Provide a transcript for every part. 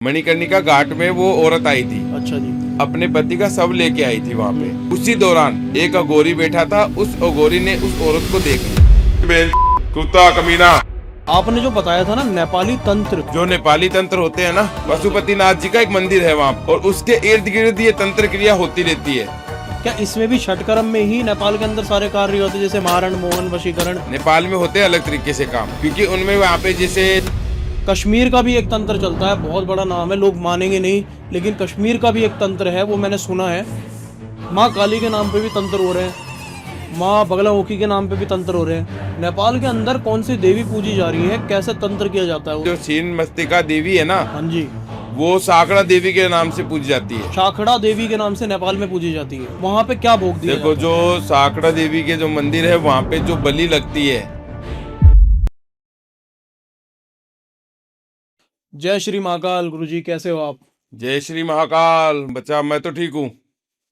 मणिकर्णिका घाट में वो औरत आई थी। अच्छा जी। अपने पति का शव लेके आई थी वहाँ पे। उसी दौरान एक अघोरी बैठा था। उस अघोरी ने उस औरत को देख लिया। कुत्ता कमीना। आपने जो बताया था ना नेपाली तंत्र, जो नेपाली तंत्र होते हैं ना, पशुपतिनाथ जी का एक मंदिर है वहाँ, और उसके इर्द गिर्द ये तंत्र क्रिया होती रहती है। क्या इसमें भी षटकर्म में ही नेपाल के अंदर सारे कार्य होते हैं, जैसे मारण, मोहन, वशीकरण? नेपाल में होते हैं अलग तरीके से काम, क्योंकि उनमें वहाँ पे जैसे कश्मीर का भी एक तंत्र चलता है, बहुत बड़ा नाम है, लोग मानेंगे नहीं, लेकिन कश्मीर का भी एक तंत्र है, वो मैंने सुना है। माँ काली के नाम पे भी तंत्र हो रहे हैं, माँ बगलामुखी के नाम पे भी तंत्र हो रहे हैं। नेपाल के अंदर कौन सी देवी पूजी जा रही है, कैसे तंत्र किया जाता है वो? जो छीन मस्तिका देवी है ना, हाँ जी, वो साकड़ा देवी के नाम से पूजी जाती है। शाखड़ा देवी के नाम से नेपाल में पूजी जाती है। वहाँ पे क्या भोग दिया देखो, जाता है? जो साकड़ा देवी के जो मंदिर है वहाँ पे जो बलि लगती है। जय श्री महाकाल। गुरुजी कैसे हो आप? जय श्री महाकाल। बच्चा, मैं तो ठीक हूँ।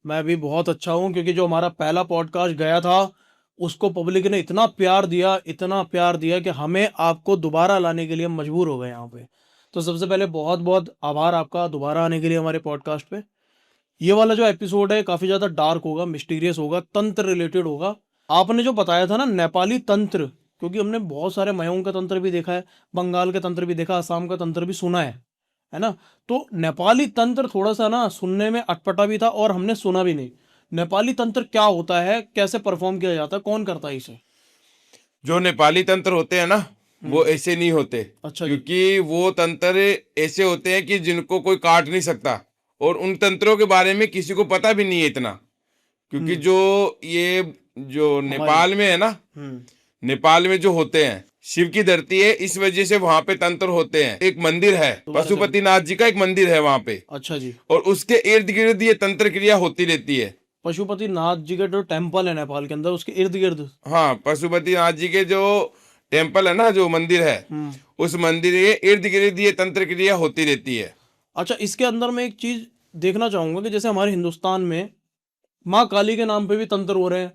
मैं भी बहुत अच्छा हूँ, क्योंकि जो हमारा पहला पॉडकास्ट गया था उसको पब्लिक ने इतना प्यार दिया, इतना प्यार दिया कि हमें आपको दोबारा लाने के लिए हम मजबूर हो गए यहाँ पे। तो सबसे पहले बहुत बहुत आभार आपका दोबारा आने के लिए हमारे पॉडकास्ट पे। ये वाला जो एपिसोड है काफ़ी ज़्यादा डार्क होगा, मिस्टीरियस होगा, तंत्र रिलेटेड होगा। आपने जो बताया था ना नेपाली तंत्र, क्योंकि हमने बहुत सारे मयोंग का तंत्र भी देखा है, बंगाल का तंत्र भी देखा, असम का तंत्र भी सुना है ना? तो नेपाली तंत्र थोड़ा सा ना सुनने में अटपटा भी था, और हमने सुना भी नहीं। नेपाली तंत्र क्या होता है, कैसे परफॉर्म किया जाता है, कौन करता है इसे? जो नेपाली तंत्र होते हैं ना, वो ऐसे नहीं होते। अच्छा जी। क्योंकि वो तंत्र ऐसे होते हैं कि जिनको कोई काट नहीं सकता, और उन तंत्रों के बारे में किसी को पता भी नहीं है इतना। क्योंकि जो ये जो नेपाल में है ना, हम्म। नेपाल में जो होते हैं, शिव की धरती है, इस वजह से वहां पे तंत्र होते हैं। एक मंदिर है, पशुपतिनाथ जी का एक मंदिर है वहां पे, अच्छा जी। और उसके इर्द गिर्द ये तंत्र क्रिया होती रहती है। पशुपतिनाथ जी का जो टेम्पल है नेपाल के अंदर, उसके इर्द गिर्द? हाँ, पशुपतिनाथ जी के जो टेम्पल है ना, जो मंदिर है, उस मंदिर के इर्द गिर्द ये तंत्र क्रिया होती रहती है। अच्छा, इसके अंदर मैं एक चीज देखना चाहूंगा कि जैसे हमारे हिंदुस्तान में माँ काली के नाम पे भी तंत्र हो रहे हैं,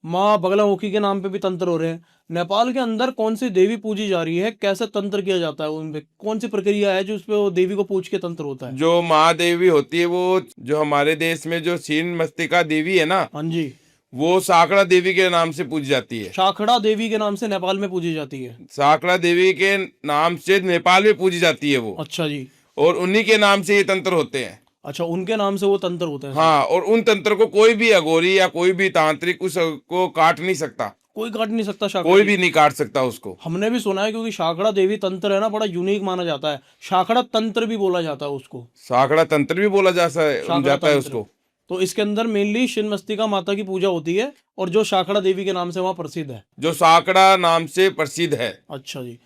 माँ बगलामुखी के नाम पे भी तंत्र हो रहे हैं। नेपाल के अंदर कौन सी देवी पूजी जा रही है, कैसे तंत्र किया जाता है, उनपे कौन सी प्रक्रिया है जो उसपे वो देवी को पूज के तंत्र होता है? जो महादेवी होती है, वो जो हमारे देश में जो छीन मस्तिका देवी है ना, हाँ जी। वो साकड़ा देवी के नाम से पूजी जाती है। शाखड़ा देवी के नाम से नेपाल में पूजी जाती है? साकड़ा देवी के नाम से नेपाल में पूजी जाती है वो, अच्छा जी। और उन्हीं के नाम से ये तंत्र होते हैं। अच्छा, उनके नाम से वो तंत्र होते हैं? हाँ, और उन तंत्र को कोई भी अघोरी या कोई भी तांत्रिक उसको काट नहीं सकता। कोई काट नहीं सकता शाखड़ा कोई देवी? भी नहीं काट सकता उसको। हमने भी सुना है, क्योंकि शाखड़ा देवी तंत्र है ना, बड़ा यूनिक माना जाता है। शाखड़ा तंत्र भी बोला जाता है उसको। साकड़ा तंत्र भी बोला जाता है तंत्र। उसको। तो इसके अंदर मेनली छिन्नमस्तिका माता की पूजा होती है, और जो शाखड़ा देवी के नाम से वहाँ प्रसिद्ध है। जो साकड़ा नाम से प्रसिद्ध है। अच्छा जी।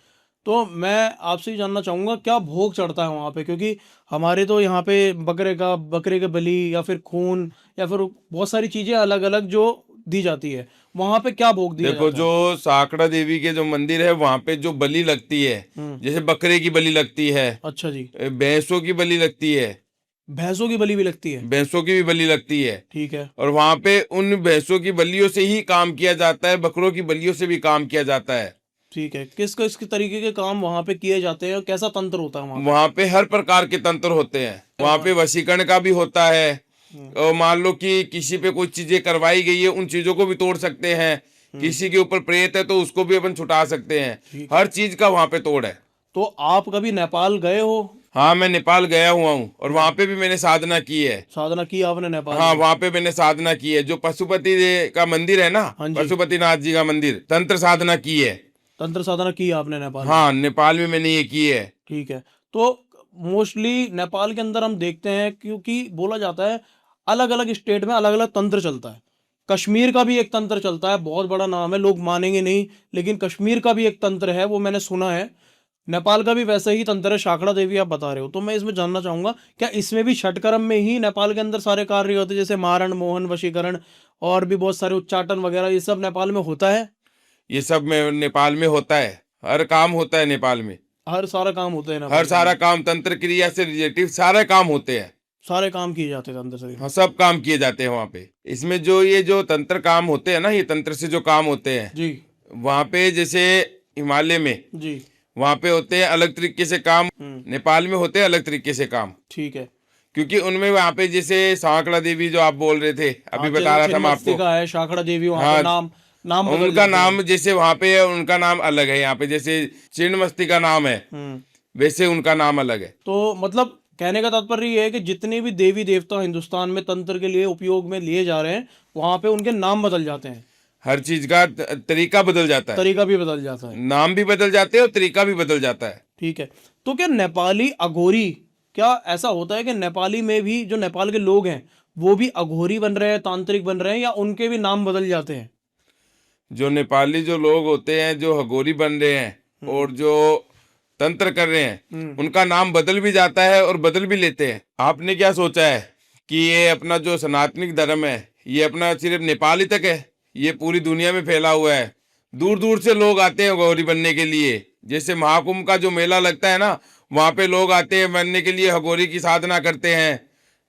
तो मैं आपसे ये जानना चाहूँगा, क्या भोग चढ़ता है वहाँ पे? क्योंकि हमारे तो यहाँ पे बकरे के बलि, या फिर खून, या फिर बहुत सारी चीज़ें अलग अलग जो दी जाती है, वहाँ पे क्या भोग दिया देखो, जाता जो साकड़ा देवी के जो मंदिर है वहां पे जो बलि लगती है, जैसे बकरे की बलि लगती है, है? अच्छा जी। भैंसों की बलि लगती है, भैंसों की बलि भी लगती है? भैंसों की भी बलि लगती है। ठीक है। और वहां पे उन भैंसों की बलियों से ही काम किया जाता है, बकरों की बलियों से भी काम किया जाता है। ठीक है। किस तरीके के काम वहाँ पे किए जाते हैं, और कैसा तंत्र होता है वहाँ पे? वहां पे हर प्रकार के तंत्र होते हैं। वहां पे वशीकरण का भी होता है, और मान लो कि किसी पे कोई चीजें करवाई गई है, उन चीजों को भी तोड़ सकते हैं। किसी के ऊपर प्रेत है तो उसको भी अपन छुटा सकते हैं। हर चीज का वहां पे तोड़ है। तो आप कभी नेपाल गए हो? हाँ, मैं नेपाल गया हुआ हूँ, और वहां पे भी मैंने साधना की है। साधना की आपने नेपाल हाँ, में? वहां पे मैंने साधना की है। जो पशुपति का मंदिर है ना, हाँ जी। पशुपतिनाथ जी का मंदिर, तंत्र साधना की है। तंत्र साधना की आपने नेपाल में? हाँ, नेपाल में मैंने ये की है। ठीक है। तो मोस्टली नेपाल के अंदर हम देखते हैं, क्योंकि बोला जाता है अलग अलग स्टेट में अलग अलग तंत्र चलता है। कश्मीर का भी एक तंत्र चलता है, बहुत बड़ा नाम है, लोग मानेंगे नहीं, लेकिन कश्मीर का भी एक तंत्र है, वो मैंने सुना है। नेपाल का भी वैसा ही तंत्र है, शाखड़ा देवी आप बता रहे हो। तो मैं इसमें जानना चाहूंगा, क्या इसमें भी षटकर्म में ही नेपाल के अंदर सारे कार्य होते हैं, जैसे मारण, मोहन, वशीकरण, और भी बहुत सारे उच्चाटन वगैरह, ये सब नेपाल में होता है? ये सब में नेपाल में होता है। हर काम होता है नेपाल में। हर सारा काम होता है नेपाल हर के सारा अंदर? काम तंत्र क्रिया से रिलेटिव सारे काम होते हैं। सारे काम किए जाते हैं अंदर से? हाँ, सब काम किए जाते हैं वहाँ पे। इसमें जो ये जो तंत्र काम होते हैं ना, ये तंत्र से जो काम होते हैं जी। वहाँ पे, जैसे हिमालय में जी। वहां पे होते हैं अलग तरीके से काम, नेपाल में होते हैं अलग तरीके से काम, ठीक है। क्योंकि उनमें वहां पे जैसे सांकड़ा देवी जो आप बोल रहे थे अभी हाँ, बता रहा था मैं आपको, छिन्नमस्तिका है, शाखड़ा देवी, वहाँ हाँ पे नाम नाम बदल उनका जाते हैं। नाम जैसे वहां पे है उनका नाम अलग है, यहाँ पे जैसे छिन्नमस्तिका का नाम है वैसे उनका नाम अलग है। तो मतलब कहने का तात्पर्य ये है कि जितने भी देवी देवता हिंदुस्तान में तंत्र के लिए उपयोग में लिए जा रहे हैं, वहां पे उनके नाम बदल जाते हैं, हर चीज का तरीका बदल जाता है, तरीका भी बदल जाता है। नाम भी बदल जाते हैं और तरीका भी बदल जाता है। ठीक है। तो क्या नेपाली अघोरी, क्या ऐसा होता है कि नेपाली में भी जो नेपाल के लोग हैं वो भी अघोरी बन रहे हैं, तांत्रिक बन रहे हैं, या उनके भी नाम बदल जाते हैं? जो नेपाली जो लोग होते हैं जो हगोरी बन रहे हैं और जो तंत्र कर रहे हैं उनका नाम बदल भी जाता है और बदल भी लेते हैं। आपने क्या सोचा है कि ये अपना जो सनातनिक धर्म है ये अपना सिर्फ नेपाल ही तक है? ये पूरी दुनिया में फैला हुआ है, दूर दूर से लोग आते हैं हगोरी बनने के लिए। जैसे महाकुंभ का जो मेला लगता है ना, वहां पे लोग आते हैं बनने के लिए, हगोरी की साधना करते हैं,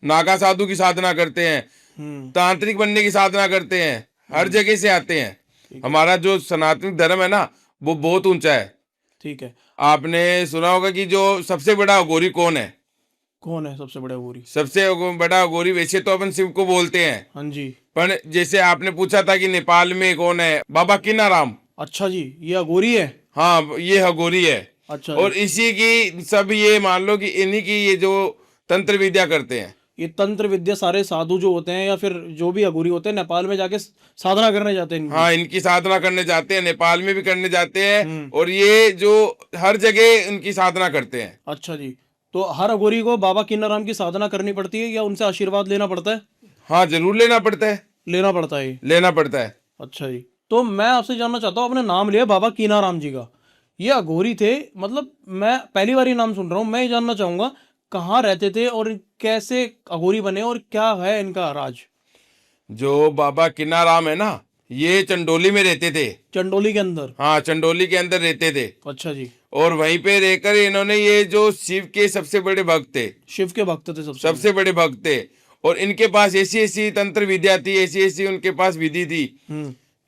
नागा साधु की साधना करते हैं, तांत्रिक बनने की साधना करते हैं, हर जगह से आते हैं। हमारा जो सनातन धर्म है ना वो बहुत ऊंचा है। ठीक है। आपने सुना होगा कि जो सबसे बड़ा अघोरी कौन है? कौन है सबसे बड़ा अघोरी? सबसे बड़ा अघोरी वैसे तो अपन शिव को बोलते हैं, हाँ जी। पर जैसे आपने पूछा था कि नेपाल में कौन है, बाबा किनाराम। अच्छा जी, ये अघोरी है? हाँ ये अघोरी है। अच्छा। और इसी की सब ये मान लो कि इन्हीं की ये जो तंत्र विद्या करते हैं, ये तंत्र विद्या सारे साधु जो होते हैं या फिर जो भी अघोरी होते हैं नेपाल में जाके साधना करने जाते हैं इनकी? हाँ इनकी साधना करने जाते हैं, नेपाल में भी करने जाते हैं और ये जो हर जगह इनकी साधना करते हैं। अच्छा जी। तो हर अघोरी को बाबा किन्नाराम की साधना करनी पड़ती है या उनसे आशीर्वाद लेना पड़ता है? हाँ जरूर लेना पड़ता है, लेना पड़ता है। लेना पड़ता है। अच्छा जी। तो मैं आपसे जानना चाहता हूँ, आपने नाम लिया बाबा कीनाराम जी का, ये अघोरी थे, मतलब मैं पहली बार ये नाम सुन रहा हूँ। मैं ये जानना चाहूंगा कहाँ रहते थे और कैसे अघोरी बने और क्या है इनका राज? जो बाबा किनाराम है ना ये चंडोली में रहते थे। चंडोली के अंदर? हाँ चंडोली के अंदर रहते थे। अच्छा जी। और वहीं पे रहकर इन्होंने ये जो शिव के सबसे बड़े भक्त थे, शिव के भक्त थे सबसे बड़े भक्त थे, और इनके पास ऐसी ऐसी तंत्र विद्या थी, ऐसी ऐसी उनके पास विधि थी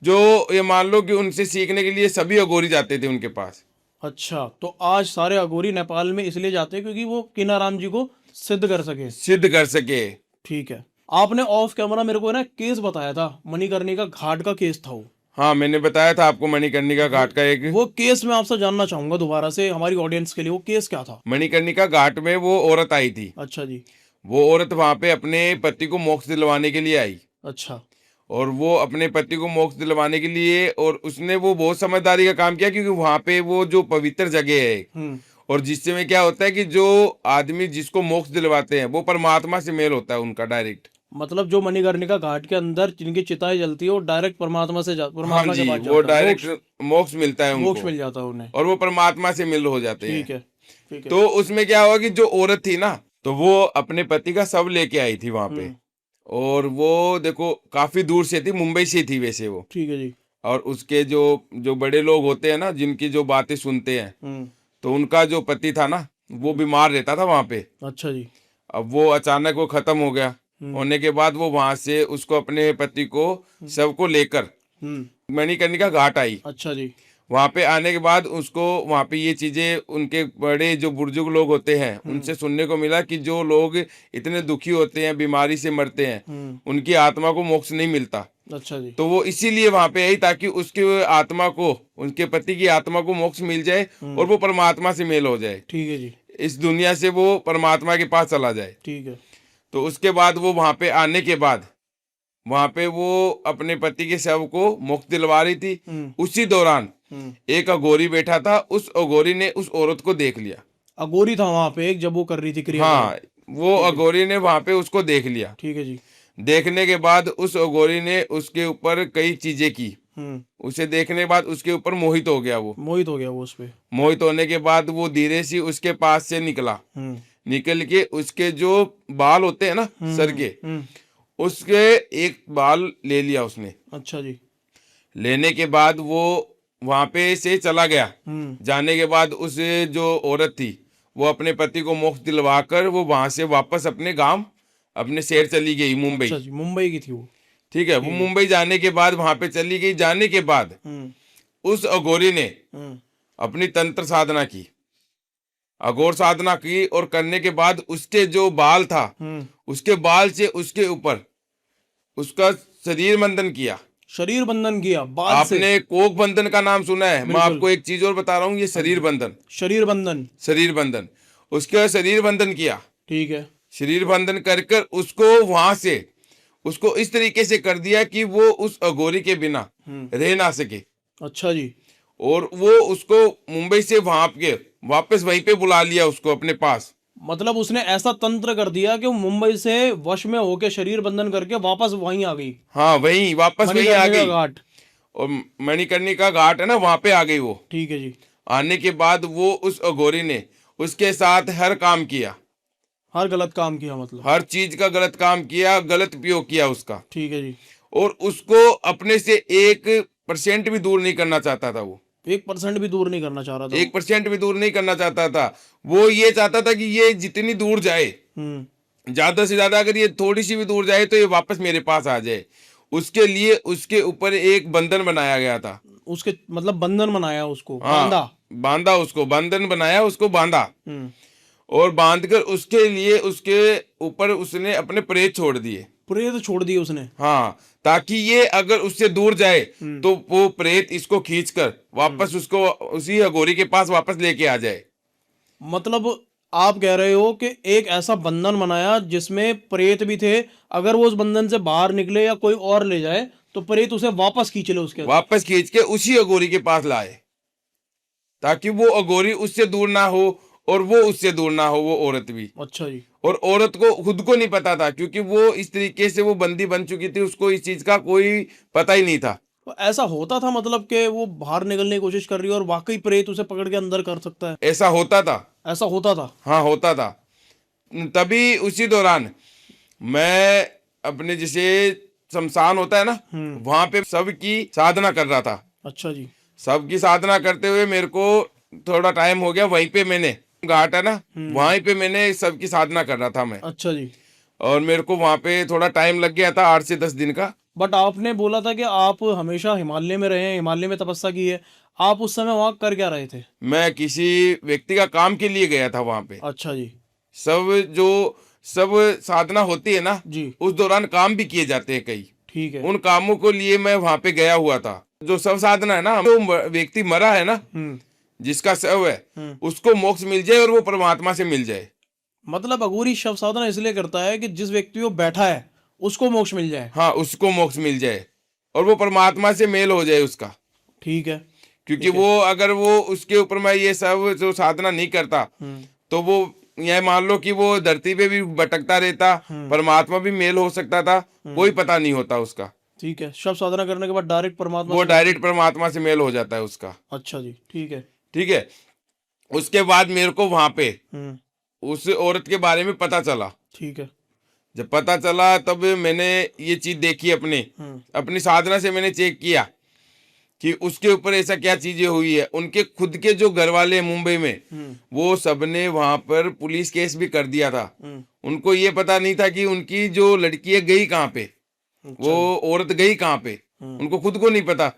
जो ये मान लो कि उनसे सीखने के लिए सभी अघोरी जाते थे उनके पास। अच्छा, तो आज सारे अघोरी नेपाल में इसलिए जाते हैं क्योंकि वो कीनाराम जी को सिद्ध कर सके। सिद्ध कर सके। ठीक है। आपने ऑफ कैमरा मेरे को ना केस बताया था, मणिकर्णिका घाट का केस था वो। हाँ मैंने बताया था आपको मणिकर्णिका घाट का एक। वो केस मैं आपसे जानना चाहूंगा दोबारा से हमारी ऑडियंस के लिए, वो केस क्या था? मणिकर्णिका घाट में वो औरत आई थी। अच्छा जी। वो औरत वहां पे अपने पति को मोक्ष दिलवाने के लिए आई। अच्छा। और वो अपने पति को मोक्ष दिलवाने के लिए, और उसने वो बहुत समझदारी का काम किया क्योंकि वहां पे वो जो पवित्र जगह है और जिससे में क्या होता है कि जो आदमी जिसको मोक्ष दिलवाते हैं वो परमात्मा से मेल होता है उनका डायरेक्ट। मतलब जो मणिकर्णिका घाट के अंदर जिनकी चिताएं जलती है वो डायरेक्ट परमात्मा से परमात्मा के पास वो जाता है, डायरेक्ट मोक्ष मिलता है मोक्ष उनको मिल जाता है उन्हें और वो परमात्मा से मिल हो जाते हैं। ठीक है। ठीक है। तो उसमें क्या हुआ कि जो औरत थी ना तो वो अपने पति का शव लेके आई थी वहां पे, और वो देखो काफी दूर से थी, मुंबई से थी वैसे वो। ठीक है जी। और उसके जो जो बड़े लोग होते हैं ना जिनकी जो बातें सुनते हैं, तो उनका जो पति था ना वो बीमार रहता था वहां पे। अच्छा जी। अब वो अचानक वो खत्म हो गया, होने के बाद वो वहां से उसको अपने पति को शव को लेकर मणिकर्णिका घाट आई। अच्छा जी। वहां पे आने के बाद उसको वहां पे ये चीजें उनके बड़े जो बुजुर्ग लोग होते हैं उनसे सुनने को मिला कि जो लोग इतने दुखी होते हैं, बीमारी से मरते हैं, उनकी आत्मा को मोक्ष नहीं मिलता। अच्छा जी। तो वो इसीलिए वहां पे आई ताकि उसके आत्मा को, उनके पति की आत्मा को मोक्ष मिल जाए और वो परमात्मा से मेल हो जाए। ठीक है जी। इस दुनिया से वो परमात्मा के पास चला जाए। ठीक है। तो उसके बाद वो वहां पे आने के बाद वहां पे वो अपने पति के शव को मोक्ष दिलवा रही थी। उसी दौरान एक अघोरी बैठा था, उस अघोरी ने उस औरत को देख लिया। अघोरी था वहां पे एक, जब वो कर रही थी क्रिया? हाँ वो अघोरी ने वहां पे उसको देख लिया। ठीक है जी। देखने के बाद उस अघोरी ने उसके ऊपर कई चीजें की। उसे देखने के बाद उसके ऊपर मोहित हो गया। वो मोहित हो गया वो उस पे। मोहित होने के बाद वो धीरे से उसके पास से निकला। निकल के उसके जो बाल होते हैं ना सर के, उसके एक बाल ले लिया उसने। अच्छा जी। लेने के बाद वो वहां पे से चला गया। जाने के बाद उस जो औरत थी वो अपने पति को मोक्ष दिलवाकर वो वहां से वापस अपने गांव, अपने शहर चली गई, मुंबई। अच्छा जी, मुंबई की थी वो? ठीक है। वो मुंबई जाने के बाद वहां पे चली गई। जाने के बाद उस अघोरी ने अपनी तंत्र साधना की, अघोर साधना की, और करने के बाद उसके जो बाल था उसके बाल से उसके ऊपर उसका शरीर बंधन किया। शरीर बंधन किया बाल से। आपने कोक बंधन का नाम सुना है? मैं बिल्कुल। आपको एक चीज और बता रहा हूँ, ये शरीर बंधन, शरीर बंधन। शरीर बंधन, उसका शरीर बंधन किया। ठीक है। शरीर बंधन कर कर उसको वहां से उसको इस तरीके से कर दिया कि वो उस अघोरी के बिना रह ना सके। अच्छा जी। और वो उसको मुंबई से वहां के वापस वहीं पे बुला लिया उसको अपने पास। मतलब उसने ऐसा तंत्र कर दिया कि वो मुंबई से वश में होके शरीर बंधन करके वापस वहीं आ गई। हाँ, वहीं वापस वहीं आ मणिकर्णिका गई। घाट। और मणिकर्णिका घाट है ना, वहां पे आ गई वो। ठीक है जी। आने के बाद वो उस अघोरी ने उसके साथ हर काम किया, हर गलत काम किया मतलब। हर चीज का गलत काम किया, गलत उपयोग किया उसका। ठीक है जी। और उसको अपने से 1% भी दूर नहीं करना चाहता था वो। 1% भी दूर नहीं करना चाह रहा था। 1% भी दूर नहीं करना चाहता था। वो ये चाहता था कि ये जितनी दूर जाए, ज्यादा से ज्यादा अगर ये थोड़ी सी भी दूर जाए तो ये वापस मेरे पास आ जाए। उसके लिए उसके ऊपर एक बंधन बनाया गया था। उसके मतलब बंधन बनाया उसको, हाँ, बांधा। बांधा उसको, बंधन बनाया उसको, बांधा। हम्म। और बांधकर उसके लिए उसके ऊपर उसने अपने प्रेत छोड़ दिए। प्रेत छोड़ दिए उसने। हाँ, ताकि ये अगर उससे दूर जाए तो वो प्रेत इसको खींचकर वापस उसको उसी अघोरी के पास वापस लेके आ जाए। मतलब आप कह रहे हो कि एक ऐसा बंधन बनाया जिसमें प्रेत भी थे, अगर वो उस बंधन से बाहर निकले या कोई और ले जाए तो प्रेत उसे वापस खींच ले, उसके वापस खींच के उसी अघोरी के पास लाए, ताकि वो अघोरी उससे दूर ना हो और वो उससे दूर ना हो, वो औरत भी। अच्छा जी। और औरत को खुद को नहीं पता था, क्योंकि वो इस तरीके से वो बंदी बन चुकी थी, उसको इस चीज का कोई पता ही नहीं था। तो ऐसा होता था मतलब कि वो बाहर निकलने की कोशिश कर रही है और वाकई प्रेत उसे पकड़ के अंदर कर सकता है? ऐसा होता था। ऐसा होता था। हाँ, होता था। तभी उसी दौरान मैं अपने जैसे शमशान होता है ना, वहां पे सबकी साधना कर रहा था। अच्छा जी। सबकी साधना करते हुए मेरे को थोड़ा टाइम हो गया, वहीं पे मैंने घाट है ना, वहीं पे मैंने सबकी साधना कर रहा था मैं। अच्छा जी। और मेरे को वहां पे थोड़ा टाइम लग गया था, 8 से 10 दिन का। बट आपने बोला था कि आप हमेशा हिमालय में रहे हैं, हिमालय में तपस्या की है। आप उस समय वहां कर क्या रहे थे? मैं किसी व्यक्ति का काम के लिए गया था वहां पे। अच्छा जी। सब साधना होती है ना, जी। उस दौरान काम भी किए जाते हैं कई। ठीक है। उन कामों को लिए मैं वहां पे गया हुआ था। जो सब साधना है ना, जो व्यक्ति मरा है ना, जिसका शव है, उसको मोक्ष मिल जाए और वो परमात्मा से मिल जाए। मतलब अघोरी शव साधना इसलिए करता है कि जिस व्यक्ति को बैठा है उसको मोक्ष मिल जाए। हाँ, उसको मोक्ष मिल जाए और वो परमात्मा से मेल हो जाए उसका। ठीक है। क्योंकि वो अगर वो उसके ऊपर मैं ये सब जो साधना नहीं करता तो वो यह मान लो कि वो धरती पे भी भटकता रहता, परमात्मा भी मेल हो सकता था, कोई पता नहीं होता उसका। ठीक है। शव साधना करने के बाद डायरेक्ट परमात्मा वो से। डायरेक्ट परमात्मा से मेल हो जाता है उसका। अच्छा जी। ठीक है। ठीक है। उसके बाद मेरे को वहां पे उस औरत के बारे में पता चला। ठीक है। जब पता चला तब मैंने ये चीज देखी, अपनी साधना से मैंने चेक किया कि उसके ऊपर ऐसा क्या चीजें हुई है। उनके खुद के जो घर वाले मुंबई में, वो सबने वहां पर पुलिस केस भी कर दिया था। उनको ये पता नहीं था कि उनकी जो लड़की है गई कहाँ पे, वो औरत गई कहाँ पे, उनको खुद को नहीं पता।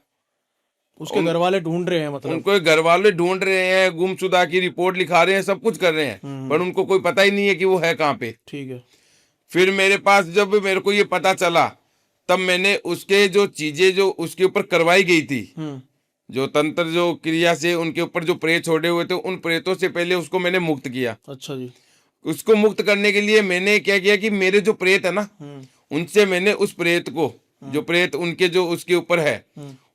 उसके घर वाले ढूंढ रहे हैं, मतलब उनको घर वाले ढूंढ रहे हैं, गुमशुदा की रिपोर्ट लिखा रहे हैं, सब कुछ कर रहे हैं, पर उनको कोई पता ही नहीं है कि वो है कहाँ पे। ठीक है। फिर मेरे पास जब मेरे को ये पता चला, तब मैंने उसके जो चीजें जो उसके ऊपर करवाई गई थी, जो तंत्र जो क्रिया से उनके ऊपर जो प्रेत छोड़े हुए थे, उन प्रेतों से पहले उसको मैंने मुक्त किया। अच्छा जी। उसको मुक्त करने के लिए मैंने क्या किया कि मेरे जो प्रेत है ना, उनसे मैंने उस प्रेत को, जो प्रेत उनके जो उसके ऊपर है,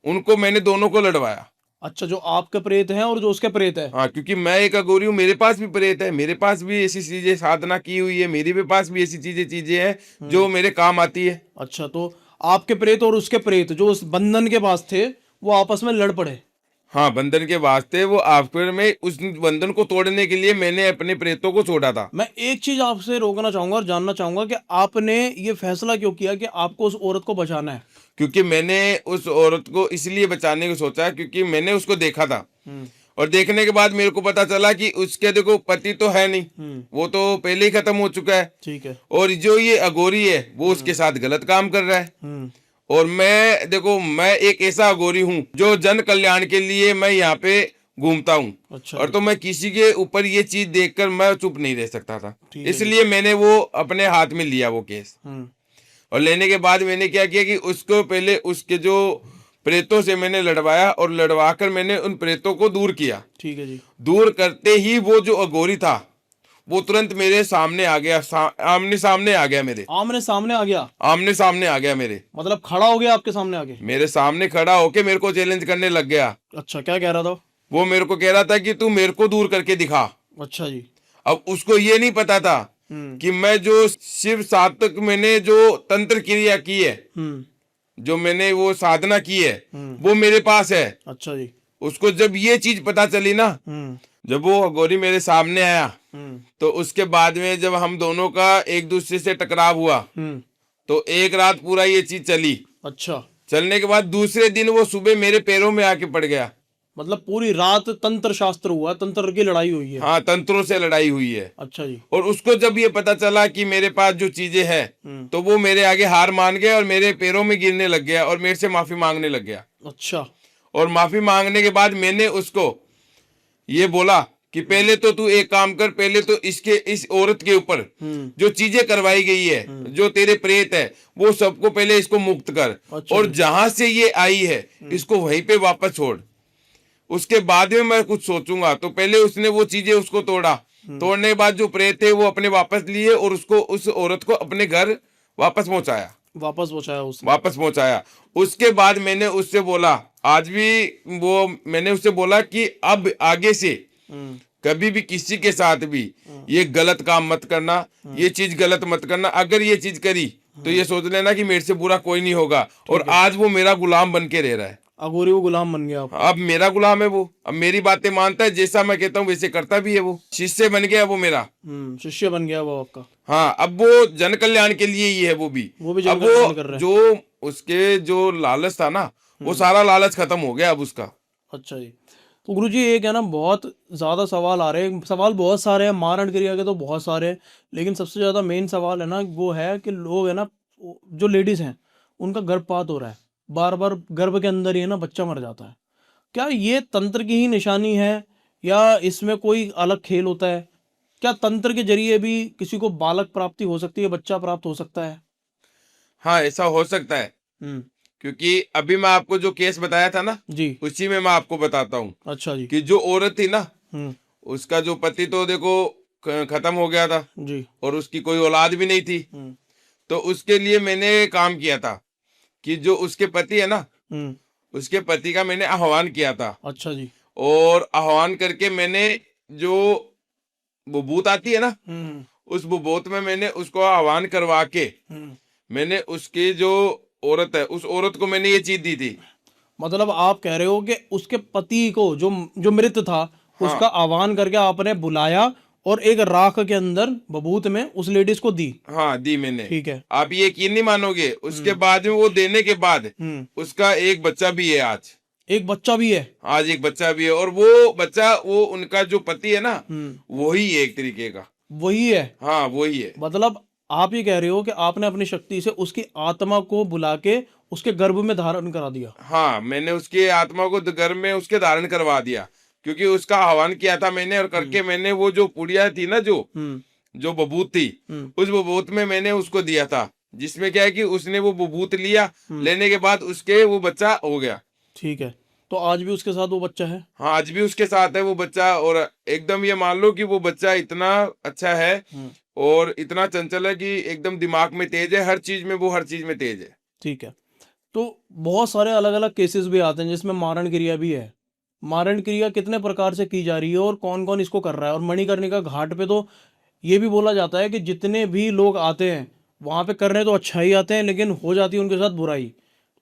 उनको मैंने दोनों को लड़वाया। अच्छा, जो आपके प्रेत हैं और जो उसके प्रेत है। हाँ, क्योंकि मैं एक अघोरी हूँ, मेरे पास भी प्रेत है, मेरे पास भी ऐसी चीजें साधना की हुई है, मेरे भी पास भी ऐसी चीजें हैं जो मेरे काम आती है। अच्छा, तो आपके प्रेत और उसके प्रेत जो उस बंधन के पास थे वो आपस में लड़ पड़े। हाँ, बंधन के वास्ते वो आखिर में उस बंधन को तोड़ने के लिए मैंने अपने प्रेतों को छोड़ा था। मैं एक चीज आपसे रोकना चाहूंगा और जानना चाहूंगा कि आपने ये फैसला क्यों किया कि आपको उस औरत को बचाना है? क्योंकि मैंने उस औरत को इसलिए बचाने को सोचा क्योंकि मैंने उसको देखा था, और देखने के बाद मेरे को पता चला कि उसके देखो पति तो है नहीं, वो तो पहले ही खत्म हो चुका है। ठीक है। और जो ये अघोरी है वो उसके साथ गलत काम कर रहा है। और मैं देखो, मैं एक ऐसा अघोरी हूँ जो जन कल्याण के लिए मैं यहाँ पे घूमता हूँ। अच्छा और तो मैं किसी के ऊपर ये चीज देखकर मैं चुप नहीं रह सकता था, ठीक है। इसलिए मैंने वो अपने हाथ में लिया वो केस। और लेने के बाद मैंने क्या किया कि उसको पहले उसके जो प्रेतों से मैंने लड़वाया और लड़वा कर मैंने उन प्रेतों को दूर किया। ठीक है जी। दूर करते ही वो जो अघोरी था वो तुरंत मेरे सामने आ गया, आमने सामने आ गया, मेरे आमने सामने आ गया, आमने सामने आ गया, मेरे मतलब खड़ा हो गया आपके सामने आके? मेरे सामने खड़ा होके मेरे को चैलेंज करने लग गया। अच्छा, क्या कह रहा था? वो मेरे को कह रहा था कि तू मेरे को दूर करके दिखा। अच्छा जी। अब उसको ये नहीं पता था कि मैं जो शिव साधक मैंने जो तंत्र क्रिया की है, जो मैंने वो साधना की है, वो मेरे पास है। अच्छा जी। उसको जब ये चीज पता चली ना, जब वो अघोरी मेरे सामने आया, तो उसके बाद में जब हम दोनों का एक दूसरे से टकराव हुआ, तो एक रात पूरा ये चीज चली। अच्छा, चलने के बाद दूसरे दिन वो सुबह मेरे पैरों में आके पड़ गया। मतलब पूरी रात तंत्र शास्त्र हुआ, तंत्र की लड़ाई हुई है? हाँ, तंत्रों से लड़ाई हुई है। अच्छा जी। और उसको जब ये पता चला कि मेरे पास जो चीजें हैं, तो वो मेरे आगे हार मान गया और मेरे पैरों में गिरने लग गया और मेरे से माफी मांगने लग गया। अच्छा। और माफी मांगने के बाद मैंने उसको ये बोला कि पहले तो तू एक काम कर, पहले तो इस औरत के ऊपर जो चीजें करवाई गई है, जो तेरे प्रेत है, वो सबको पहले इसको मुक्त कर। अच्छा। और जहां से ये आई है इसको वहीं पे वापस छोड़, उसके बाद में मैं कुछ सोचूंगा। तो पहले उसने वो चीजें उसको तोड़ा, तोड़ने के बाद जो प्रेत थे वो अपने वापस लिए और उसको उस औरत को अपने घर वापस पहुंचाया। वापस पहुंचाया। उसके बाद मैंने उससे बोला, आज भी वो मैंने उससे बोला कि अब आगे से कभी भी किसी के साथ भी ये गलत काम मत करना, ये चीज गलत मत करना। अगर ये चीज करी तो ये सोच लेना कि मेरे से बुरा कोई नहीं होगा। और आज वो मेरा गुलाम बन के रह रहा है। अघोरी वो गुलाम बन गया? अब मेरा गुलाम है वो, अब मेरी बातें मानता है, जैसा मैं कहता हूँ वैसे करता भी है। वो शिष्य बन गया, वो मेरा शिष्य बन गया वो आपका। हाँ, अब वो जन कल्याण के लिए ही है। वो भी जन कल्याण कर रहा है। जो उसके जो लालच था ना, वो सारा लालच खत्म हो गया अब उसका। अच्छा जी। तो गुरुजी एक है ना, बहुत ज़्यादा सवाल आ रहे हैं, सवाल बहुत सारे हैं, मारण क्रिया के तो बहुत सारे हैं, लेकिन सबसे ज़्यादा मेन सवाल है ना वो है कि लोग है ना, जो लेडीज़ हैं उनका गर्भपात हो रहा है, बार बार गर्भ के अंदर ही है ना बच्चा मर जाता है। क्या ये तंत्र की ही निशानी है या इसमें कोई अलग खेल होता है? क्या तंत्र के जरिए भी किसी को बालक प्राप्ति हो सकती है, बच्चा प्राप्त हो सकता है? हाँ, ऐसा हो सकता है, क्योंकि अभी मैं आपको जो केस बताया था ना जी, उसी में मैं आपको बताता हूँ। अच्छा जी। कि जो औरत थी ना, उसका जो पति तो देखो खत्म हो गया था जी, और उसकी कोई औलाद भी नहीं थी। तो उसके लिए मैंने काम किया था कि जो उसके पति है ना, उसके पति का मैंने आह्वान किया था। अच्छा जी। और आह्वान करके मैंने जो बुबूत आती है ना, उस बुबूत में मैंने उसको आह्वान करवा के मैंने उसकी जो औरत है, उस औरत को मैंने ये चीज दी थी। मतलब आप कह रहे हो कि उसके पति को जो जो मृत था, उसका आह्वान करके आपने बुलाया और एक राख के अंदर बबूत में उस लेडीज को दी? हाँ, दी मैंने। ठीक है। आप ये यकीन नहीं मानोगे, उसके बाद में वो देने के बाद उसका एक बच्चा भी है आज। एक बच्चा भी है? आज एक बच्चा भी है। और वो बच्चा वो उनका जो पति है ना, वही है एक तरीके का। वही है? हाँ, वही है। मतलब आप ये कह रहे हो कि आपने अपनी शक्ति से उसकी आत्मा को बुला के उसके गर्भ में धारण करा दिया? हाँ, मैंने उसकी आत्मा को गर्भ में उसके धारण करवा दिया, क्योंकि उसका आह्वान किया था मैंने। और करके मैंने वो जो पुड़िया थी ना, जो बबूत थी, उस बबूत में मैंने उसको दिया था, जिसमें क्या है कि उसने वो बबूत लिया, लेने के बाद उसके वो बच्चा हो गया। ठीक है। तो आज भी उसके साथ वो बच्चा है? हाँ, आज भी उसके साथ है वो बच्चा। और एकदम ये मान लो कि वो बच्चा इतना अच्छा है और इतना चंचल है कि एकदम दिमाग में तेज है, हर चीज में, वो हर चीज में तेज है। ठीक है। तो बहुत सारे अलग अलग केसेस भी आते हैं जिसमें मारण क्रिया भी है। मारण क्रिया कितने प्रकार से की जा रही है और कौन कौन इसको कर रहा है? और मणिकर्णिका घाट पे तो ये भी बोला जाता है कि जितने भी लोग आते हैं वहाँ पे करने तो अच्छा ही आते हैं, लेकिन हो जाती है उनके साथ बुराई।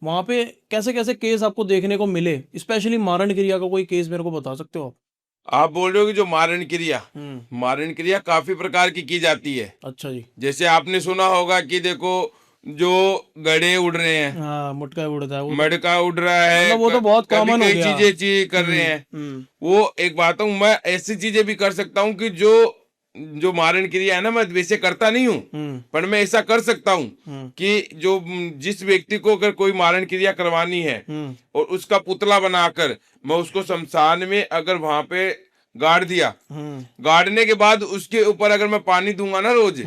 वहाँ पे कैसे कैसे केस आपको देखने को मिले, स्पेशली मारण क्रिया का कोई केस मेरे को बता सकते हो आप? आप बोल रहे हो कि जो मारण क्रिया काफी प्रकार की जाती है। अच्छा जी। जैसे आपने सुना होगा कि देखो, जो गड़े उड़ रहे हैं, हाँ, मटका उड़ता है, मटका उड़ रहा है, मतलब वो तो बहुत कॉमन हो गया। चीजें कर रहे हैं। वो एक बात हूँ, मैं ऐसी चीजें भी कर सकता हूँ कि जो जो मारण क्रिया है ना, मैं वैसे करता नहीं हूँ, पर मैं ऐसा कर सकता हूँ कि जो जिस व्यक्ति को अगर कोई मारण क्रिया करवानी है और उसका पुतला बनाकर मैं उसको शमशान में अगर वहां पे गाड़ दिया, गाड़ने के बाद उसके ऊपर अगर मैं पानी दूंगा ना रोज,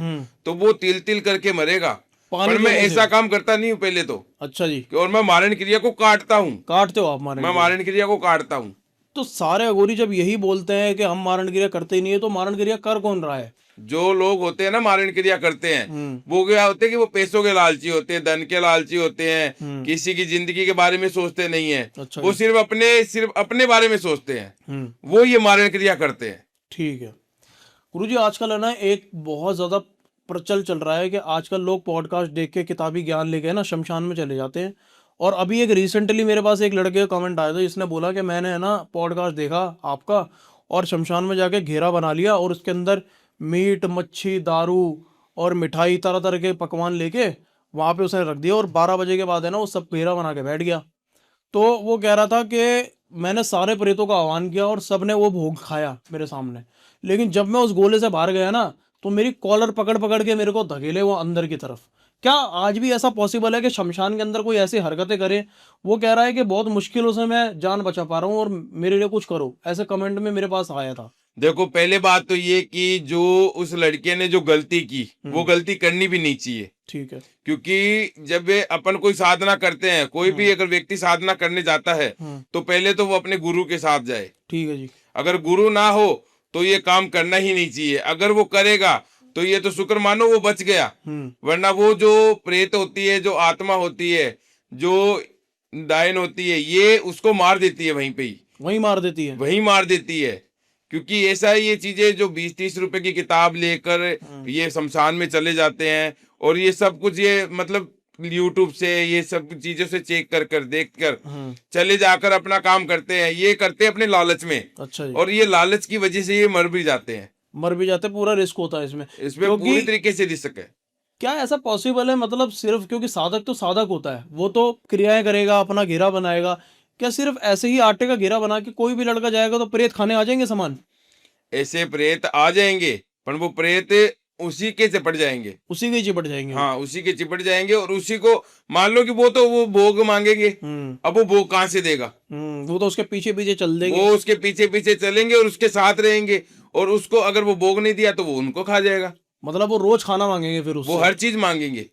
तो वो तिल तिल करके मरेगा। पर मैं ऐसा काम करता नहीं हूँ पहले तो। अच्छा जी। और मैं मारण क्रिया को काटता हूँ। काटते हो आप मारण? मैं मारण क्रिया को काटता हूँ। तो सारे अघोरी जब यही बोलते हैं कि हम मारण क्रिया करते ही नहीं है, तो मारण क्रिया कर कौन रहा है? जो लोग होते हैं ना मारण क्रिया करते हैं, वो क्या होते हैं कि वो पैसों के लालची होते हैं, धन के लालची होते हैं, किसी की जिंदगी के बारे में सोचते नहीं है। अच्छा वो सिर्फ अपने बारे में सोचते हैं, वो ये मारण क्रिया करते हैं। ठीक है गुरुजी, आजकल है ना एक बहुत ज्यादा प्रचल चल रहा है कि आजकल लोग पॉडकास्ट देख के किताबी ज्ञान लेके ना शमशान में चले जाते हैं। और अभी एक रिसेंटली मेरे पास एक लड़के का कमेंट आया था जिसने बोला कि मैंने है ना पॉडकास्ट देखा आपका और शमशान में जाके घेरा बना लिया और उसके अंदर मीट मच्छी दारू और मिठाई तरह तरह के पकवान लेके वहाँ पे उसने रख दिया और 12 बजे के बाद है ना वो सब घेरा बना के बैठ गया। तो वो कह रहा था कि मैंने सारे प्रेतों का आह्वान किया और सब ने वो भोग खाया मेरे सामने, लेकिन जब मैं उस गोले से बाहर गया ना तो मेरी कॉलर पकड़ पकड़ के मेरे को धकेले वो अंदर की तरफ। क्या आज भी ऐसा पॉसिबल है कि शमशान के अंदर कोई ऐसी हरकतें करे? वो कह रहा है कि बहुत मुश्किलों से मैं जान बचा पा रहा हूँ और मेरे लिए कुछ करो, ऐसे कमेंट में मेरे पास आया था। देखो, पहले बात तो ये कि जो उस लड़के ने जो गलती की वो गलती करनी भी नहीं चाहिए। ठीक है। क्योंकि जब अपन कोई साधना करते हैं, कोई भी अगर व्यक्ति साधना करने जाता है तो पहले तो वो अपने गुरु के साथ जाए। ठीक है जी। अगर गुरु ना हो तो ये काम करना ही नहीं चाहिए। अगर वो करेगा तो ये तो शुक्र मानो वो बच गया, वरना वो जो प्रेत होती है, जो आत्मा होती है, जो डायन होती है, ये उसको मार देती है वहीं पे ही, वहीं मार देती है। वहीं मार देती है। क्योंकि ऐसा है, ये चीजें जो 20-30 रुपए की किताब लेकर ये शमशान में चले जाते हैं और ये सब कुछ ये मतलब यूट्यूब से ये सब चीजों से चेक कर कर देख कर चले जाकर अपना काम करते हैं। ये करते हैं अपने लालच में। अच्छा जी। और ये लालच की वजह से ये मर भी जाते हैं। पूरा रिस्क होता है इसमें पूरी तरीके से रिस्क है। क्या ऐसा पॉसिबल है? मतलब सिर्फ क्योंकि साधक तो साधक होता है, वो तो क्रियाएं करेगा, अपना घेरा बनाएगा। क्या सिर्फ ऐसे ही आटे का घेरा बना के कोई भी लड़का जाएगा तो प्रेत खाने आ जाएंगे सामान? ऐसे प्रेत आ जाएंगे, पर वो प्रेत उसी के चिपट जाएंगे। उसी के चिपट जाएंगे? हाँ, उसी के चिपट जाएंगे। और उसी को मान लो कि वो भोग मांगेंगे। अब वो भोग कहाँ से देगा? वो तो उसके पीछे पीछे चल देंगे। वो उसके पीछे पीछे चलेंगे और उसके साथ रहेंगे। और उसको अगर वो भोग नहीं दिया तो वो उनको खा जाएगा। मतलब वो रोज खाना मांगेंगे फिर उससे? वो हर चीज मांगेंगे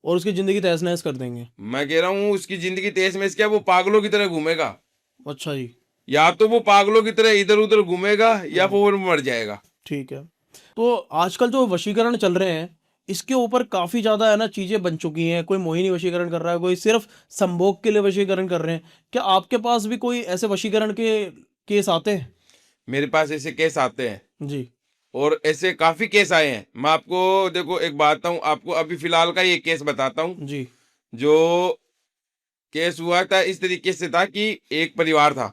और उसकी जिंदगी तहस नहस कर देंगे। मैं कह रहा हूँ उसकी जिंदगी तहस नहस क्या, वो पागलों की तरह घूमेगा। अच्छा जी। या तो वो पागलों की तरह इधर उधर घूमेगा या वो मर जाएगा। ठीक है। तो आजकल जो वशीकरण चल रहे हैं इसके ऊपर काफी ज्यादा है ना चीजें बन चुकी हैं। कोई मोहिनी वशीकरण कर रहा है, कोई सिर्फ संभोग के लिए वशीकरण कर रहे हैं। क्या आपके पास भी कोई ऐसे वशीकरण के केस आते हैं? मेरे पास ऐसे केस आते हैं जी। और ऐसे काफी केस आए हैं। मैं आपको देखो एक बात बताऊं, आपको अभी फिलहाल का ये केस बताता हूं। जी। जो केस हुआ था इस तरीके से था कि एक परिवार था,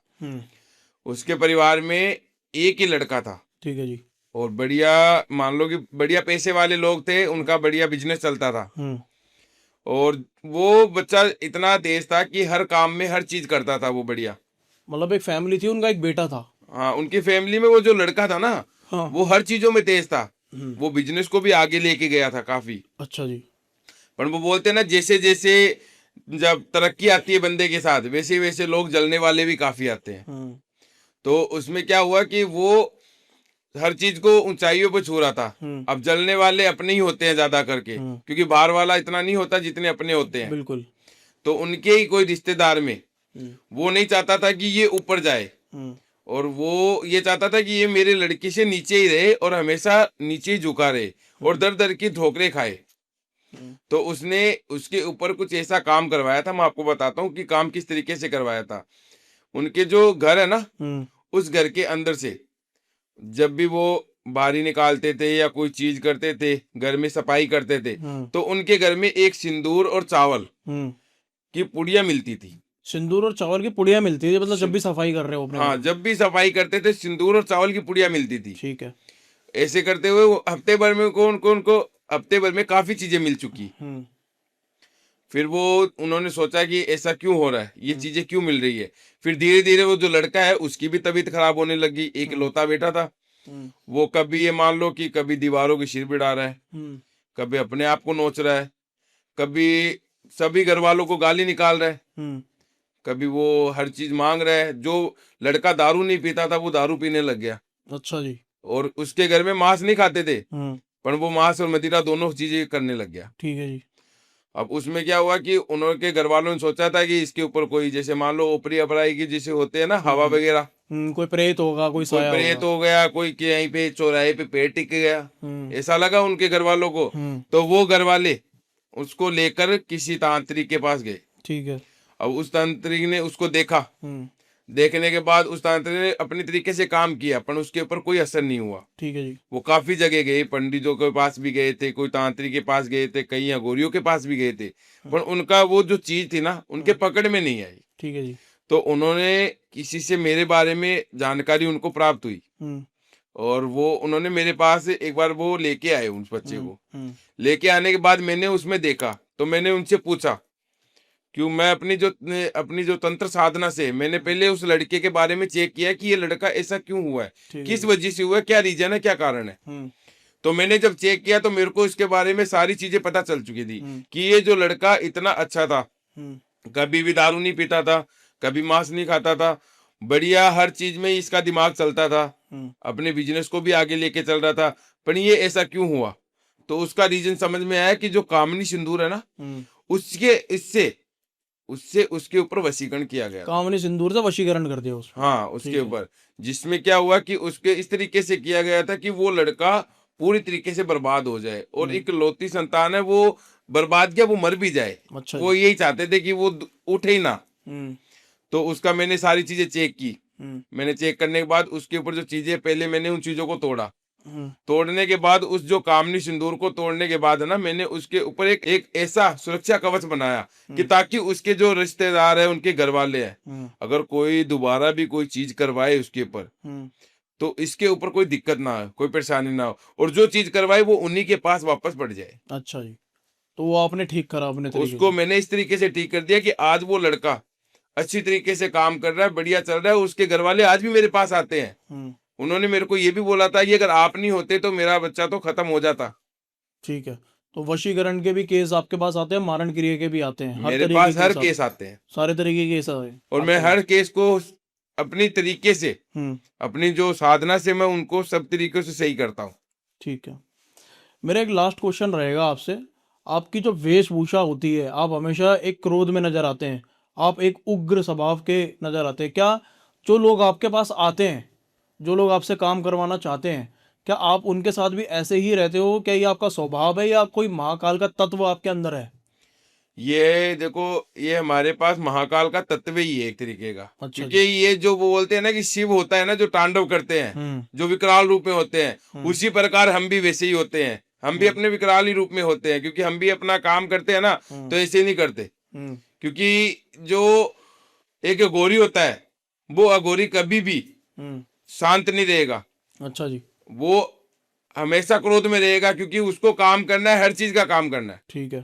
उसके परिवार में एक ही लड़का था। ठीक है जी। और बढ़िया, मान लो कि बढ़िया पैसे वाले लोग थे, उनका बढ़िया बिजनेस चलता था। और वो बच्चा इतना तेज था कि हर काम में हर चीज करता था वो बढ़िया। मतलब एक फैमिली थी, उनका एक बेटा था। हाँ, उनकी फैमिली में वो जो लड़का था ना, हाँ। वो हर चीजों में तेज था। वो बिजनेस को भी आगे लेके गया था काफी। अच्छा जी। पर वो बोलते ना, जैसे जैसे जब तरक्की आती है बंदे के साथ, वैसे वैसे लोग जलने वाले भी काफी आते हैं। तो उसमें क्या हुआ कि वो हर चीज को ऊंचाइयों पे छू रहा था। अब जलने वाले अपने ही होते हैं ज्यादा करके, क्योंकि बाहर वाला इतना नहीं होता जितने अपने होते हैं। बिल्कुल। तो उनके ही कोई रिश्तेदार में वो नहीं चाहता था कि ये ऊपर जाए, और वो ये चाहता था कि ये मेरे लड़की से नीचे ही रहे और हमेशा नीचे ही झुका रहे और दर दर की ठोकरें खाए। तो उसने उसके ऊपर कुछ ऐसा काम करवाया था। मैं आपको बताता हूँ कि काम किस तरीके से करवाया था। उनके जो घर है ना, उस घर के अंदर से जब भी वो बाहरी निकालते थे या कोई चीज करते थे, घर में सफाई करते थे, तो उनके घर में एक सिंदूर और चावल की पुड़िया मिलती थी। सिंदूर और चावल की पुड़िया मिलती थी? मतलब जब भी सफाई कर रहे हो अपने? हाँ, जब भी सफाई करते थे सिंदूर और चावल की पुड़िया मिलती थी। ठीक है। ऐसे करते हुए हफ्ते भर में उनको हफ्ते भर में काफी चीजें मिल चुकी। फिर वो उन्होंने सोचा कि ऐसा क्यों हो रहा है, ये चीजें क्यों मिल रही है। फिर धीरे धीरे वो जो लड़का है उसकी भी तबीयत खराब होने लगी। एक लौता बेटा था, वो कभी ये मान लो कि कभी दीवारों की सिर बिड़ा रहा है, कभी अपने आप को नोच रहा है, कभी सभी घर वालों को गाली निकाल रहा है, कभी वो हर चीज मांग रहा है। जो लड़का दारू नहीं पीता था वो दारू पीने लग गया। अच्छा जी। और उसके घर में मांस नहीं खाते थे, हम्म। पर वो मांस और मदिरा दोनों चीजें करने लग गया। ठीक है जी। अब उसमें क्या हुआ कि उन्होंने घर वालों ने सोचा था कि इसके ऊपर कोई जैसे मान लो ऊपरी अपराई की जैसे होते हैं ना हवा वगैरह, कोई प्रेत होगा, कोई कोई साया प्रेत होगा। हो गया, कोई कहीं पे चौराहे पे पेड़ टिक गया, ऐसा लगा उनके घर वालों को। तो वो घर वाले उसको लेकर किसी तांत्रिक के पास गए। ठीक है। अब उस तांत्रिक ने उसको देखा, देखने के बाद उस तांत्रिक ने अपनी तरीके से काम किया, पर उसके ऊपर कोई असर नहीं हुआ। ठीक है जी। वो काफी जगह गए, पंडितों के पास भी गए थे, कोई तांत्रिक के पास गए थे, कई अघोरियों के पास भी गए थे, पर उनका वो जो चीज थी ना उनके पकड़ में नहीं आई। ठीक है जी। तो उन्होंने किसी से मेरे बारे में जानकारी उनको प्राप्त हुई, और वो उन्होंने मेरे पास एक बार वो लेके आए उस बच्चे को। लेके आने के बाद मैंने उसमें देखा, तो मैंने उनसे पूछा क्यों, मैं अपनी जो तंत्र साधना से मैंने पहले उस लड़के के बारे में चेक किया कि ये लड़का ऐसा क्यों हुआ है, किस वजह से हुआ है, क्या रीजन है, क्या कारण है। तो मैंने जब चेक किया तो मेरे को इसके बारे में सारी चीजें पता चल चुकी थी कि ये जो लड़का इतना अच्छा था, कभी भी दारू नहीं पीता था, कभी मांस नहीं खाता था, बढ़िया हर चीज में इसका दिमाग चलता था, अपने बिजनेस को भी आगे लेके चल रहा था, पर ये ऐसा क्यों हुआ। तो उसका रीजन समझ में आया कि जो कामनी सिंदूर है ना, उससे उसके ऊपर वशीकरण किया गया। कामनी सिंदूर से वशीकरण कर दिया उसको। हाँ, उसके ऊपर, जिसमें क्या हुआ कि उसके इस तरीके से किया गया था कि वो लड़का पूरी तरीके से बर्बाद हो जाए, और एक लौती संतान है वो बर्बाद क्या, वो मर भी जाए। अच्छा। वो यही चाहते थे कि वो उठे ही ना। तो उसका मैंने सारी चीजें चेक की। मैंने चेक करने के बाद उसके ऊपर जो चीजें, पहले मैंने उन चीजों को तोड़ा। तोड़ने के बाद उस जो कामनी सिंदूर को तोड़ने के बाद है ना, मैंने उसके ऊपर एक ऐसा सुरक्षा कवच बनाया कि ताकि उसके जो रिश्तेदार है, उनके घर वाले हैं, अगर कोई दोबारा भी कोई चीज करवाए उसके ऊपर, तो इसके ऊपर कोई दिक्कत ना हो, कोई परेशानी ना हो, और जो चीज करवाए वो उन्हीं के पास वापस पड़ जाए। अच्छा जी। तो वो आपने ठीक करा अपने तरीके उसको से। मैंने इस तरीके से ठीक कर दिया कि आज वो लड़का अच्छी तरीके से काम कर रहा है, बढ़िया चल रहा है। उसके घर वाले आज भी मेरे पास आते हैं। उन्होंने मेरे को ये भी बोला था कि अगर आप नहीं होते तो मेरा बच्चा तो खत्म हो जाता। ठीक है। तो वशीकरण के भी केस आपके पास आते हैं, मारण क्रिया के भी आते हैं, हर मेरे तरीके पास के हर केस केस आते हैं, सारे तरीके के केस आते हैं। और मैं हर केस को अपनी तरीके से, अपनी जो साधना से मैं उनको सब तरीके से सही करता हूँ। ठीक है। मेरा एक लास्ट क्वेश्चन रहेगा आपसे। आपकी जो वेशभूषा होती है, आप हमेशा एक क्रोध में नजर आते हैं, आप एक उग्र स्वभाव के नजर आते हैं। क्या जो लोग आपके पास आते हैं, जो लोग आपसे काम करवाना चाहते हैं, क्या आप उनके साथ भी ऐसे ही रहते हो? क्या ये आपका स्वभाव है या कोई महाकाल का तत्व आपके अंदर है? ये देखो, ये हमारे पास महाकाल का तत्व ही है एक तरीके का। अच्छा क्योंकि ये जो वो बोलते हैं ना कि शिव होता है ना, जो तांडव करते हैं, जो विकराल रूप में होते हैं, उसी प्रकार हम भी वैसे ही होते हैं। हम भी अपने विकराल ही रूप में होते हैं, क्योंकि हम भी अपना काम करते हैं ना, तो ऐसे नहीं करते। क्योंकि जो एक अघोरी होता है, वो अघोरी कभी भी शांत नहीं रहेगा। अच्छा जी। वो हमेशा क्रोध में रहेगा, क्योंकि उसको काम करना है, हर चीज का काम करना है। ठीक है।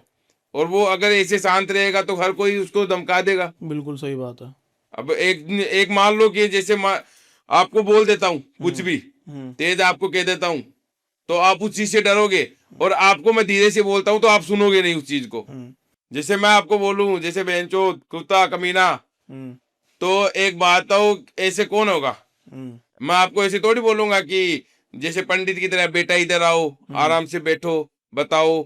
और वो अगर ऐसे शांत रहेगा तो हर कोई उसको धमका देगा। बिल्कुल सही बात है। अब एक मान लो कि जैसे आपको बोल देता हूँ कुछ भी तेज आपको कह देता हूँ, तो आप उस चीज से डरोगे, और आपको मैं धीरे से बोलता हूँ तो आप सुनोगे नहीं उस चीज को। जैसे मैं आपको बोलूं जैसे बेंचो कुत्ता कमीना, तो एक बात हो, ऐसे कौन होगा? मैं आपको ऐसे थोड़ी बोलूंगा कि जैसे पंडित की तरह, बेटा इधर आओ, आराम से बैठो, बताओ।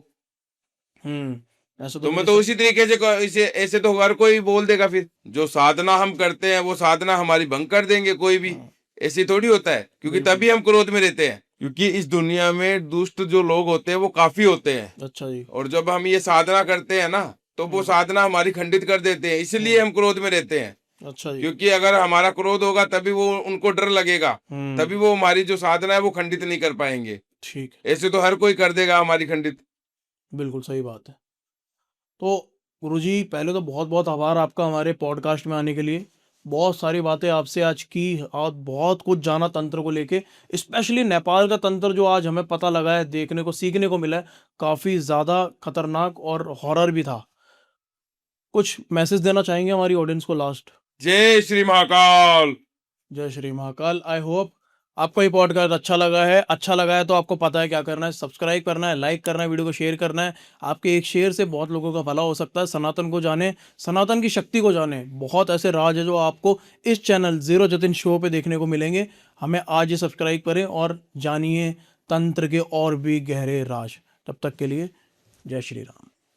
ऐसा तो मैं तो उसी तरीके से ऐसे तो हर कोई बोल देगा। फिर जो साधना हम करते हैं वो साधना हमारी भंग कर देंगे कोई भी। ऐसे थोड़ी होता है, क्योंकि तभी हम क्रोध में रहते हैं, क्योंकि इस दुनिया में दुष्ट जो लोग होते हैं वो काफी होते हैं। अच्छा जी। और जब हम ये साधना करते हैं ना, तो वो साधना हमारी खंडित कर देते हैं, इसलिए हम क्रोध में रहते हैं। अच्छा जी। क्योंकि अगर हमारा क्रोध होगा तभी वो उनको डर लगेगा, तभी वो हमारी जो साधना है वो खंडित नहीं कर पाएंगे। ठीक। ऐसे तो हर कोई कर देगा हमारी खंडित। बिल्कुल सही बात है। तो गुरुजी, पहले तो बहुत बहुत आभार आपका हमारे पॉडकास्ट में आने के लिए। बहुत सारी बातें आपसे आज की और बहुत कुछ जाना तंत्र को लेके, स्पेशली नेपाल का तंत्र जो आज हमें पता लगा है, देखने को सीखने को मिला है, काफ़ी ज़्यादा खतरनाक और हॉरर भी था। कुछ मैसेज देना चाहेंगे हमारी ऑडियंस को लास्ट? जय श्री महाकाल। जय श्री महाकाल। आई होप आपको ये पॉडकास्ट अच्छा लगा है तो आपको पता है क्या करना है, सब्सक्राइब करना है, लाइक करना है, वीडियो को शेयर करना है। आपके एक शेयर से बहुत लोगों का भला हो सकता है। सनातन को जाने, सनातन की शक्ति को जाने। बहुत ऐसे राज है जो आपको इस चैनल जीरो जतिन शो पे देखने को मिलेंगे। हमें आज ही सब्सक्राइब करें और जानिए तंत्र के और भी गहरे राज। तब तक के लिए जय श्री राम।